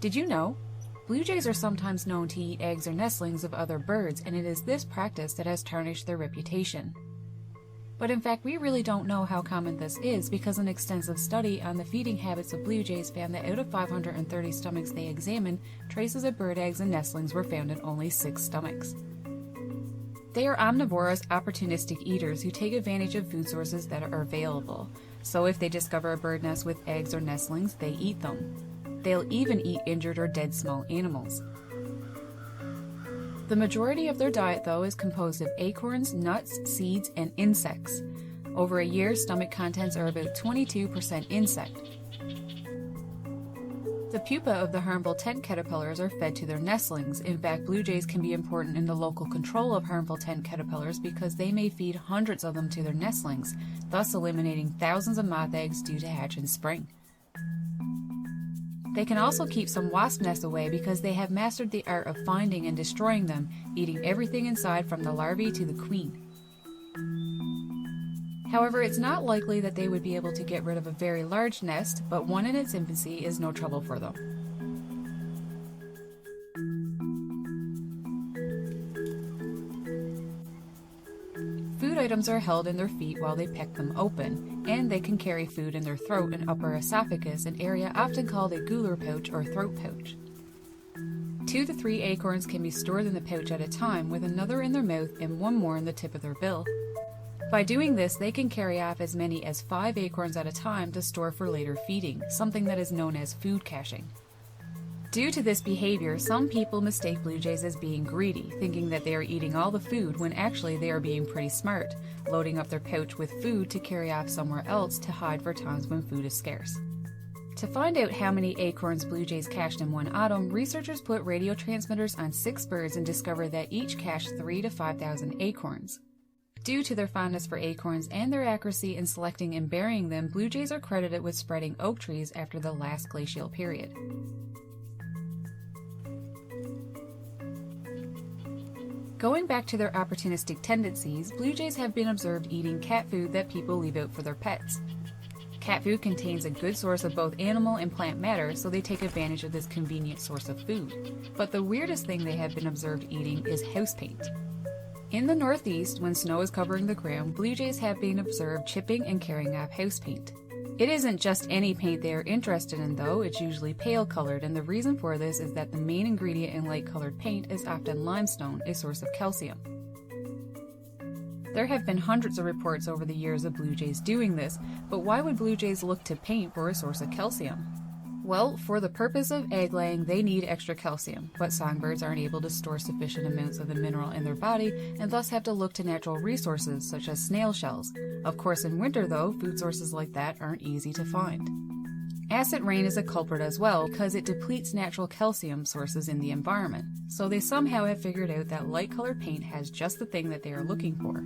Did you know? Blue jays are sometimes known to eat eggs or nestlings of other birds, and it is this practice that has tarnished their reputation. But in fact, we really don't know how common this is, because an extensive study on the feeding habits of blue jays found that out of 530 stomachs they examined, traces of bird eggs and nestlings were found in only 6 stomachs. They are omnivorous, opportunistic eaters who take advantage of food sources that are available. So if they discover a bird nest with eggs or nestlings, they eat them. They'll even eat injured or dead small animals. The majority of their diet, though, is composed of acorns, nuts, seeds, and insects. Over a year, stomach contents are about 22% insect. The pupa of the harmful tent caterpillars are fed to their nestlings. In fact, blue jays can be important in the local control of harmful tent caterpillars because they may feed hundreds of them to their nestlings, thus eliminating thousands of moth eggs due to hatch in spring. They can also keep some wasp nests away because they have mastered the art of finding and destroying them, eating everything inside from the larvae to the queen. However, it's not likely that they would be able to get rid of a very large nest, but one in its infancy is no trouble for them. Food items are held in their feet while they peck them open, and they can carry food in their throat and upper esophagus, an area often called a gular pouch or throat pouch. 2 to 3 acorns can be stored in the pouch at a time, with another in their mouth and one more in the tip of their bill. By doing this, they can carry off as many as 5 acorns at a time to store for later feeding, something that is known as food caching. Due to this behavior, some people mistake blue jays as being greedy, thinking that they are eating all the food when actually they are being pretty smart, loading up their pouch with food to carry off somewhere else to hide for times when food is scarce. To find out how many acorns blue jays cached in one autumn, researchers put radio transmitters on 6 birds and discovered that each cached 3,000 to 5,000 acorns. Due to their fondness for acorns and their accuracy in selecting and burying them, blue jays are credited with spreading oak trees after the last glacial period. Going back to their opportunistic tendencies, blue jays have been observed eating cat food that people leave out for their pets. Cat food contains a good source of both animal and plant matter, so they take advantage of this convenient source of food. But the weirdest thing they have been observed eating is house paint. In the Northeast, when snow is covering the ground, blue jays have been observed chipping and carrying off house paint. It isn't just any paint they are interested in, though. It's usually pale colored, and the reason for this is that the main ingredient in light colored paint is often limestone, a source of calcium. There have been hundreds of reports over the years of blue jays doing this, but why would blue jays look to paint for a source of calcium? Well, for the purpose of egg laying, they need extra calcium, but songbirds aren't able to store sufficient amounts of the mineral in their body and thus have to look to natural resources such as snail shells. Of course, in winter though, food sources like that aren't easy to find. Acid rain is a culprit as well because it depletes natural calcium sources in the environment, so they somehow have figured out that light-colored paint has just the thing that they are looking for.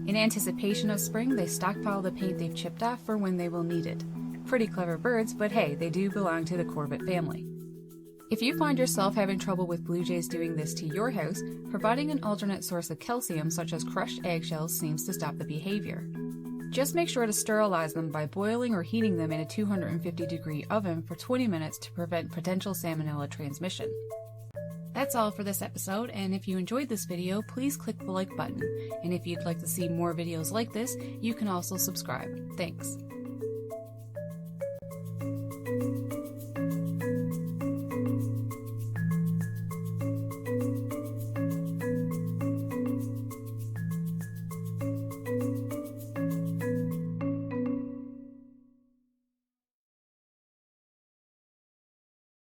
In anticipation of spring, they stockpile the paint they've chipped off for when they will need it. Pretty clever birds, but hey, they do belong to the corvid family. If you find yourself having trouble with blue jays doing this to your house, providing an alternate source of calcium such as crushed eggshells seems to stop the behavior. Just make sure to sterilize them by boiling or heating them in a 250-degree oven for 20 minutes to prevent potential salmonella transmission. That's all for this episode, and if you enjoyed this video, please click the like button. And if you'd like to see more videos like this, you can also subscribe. Thanks.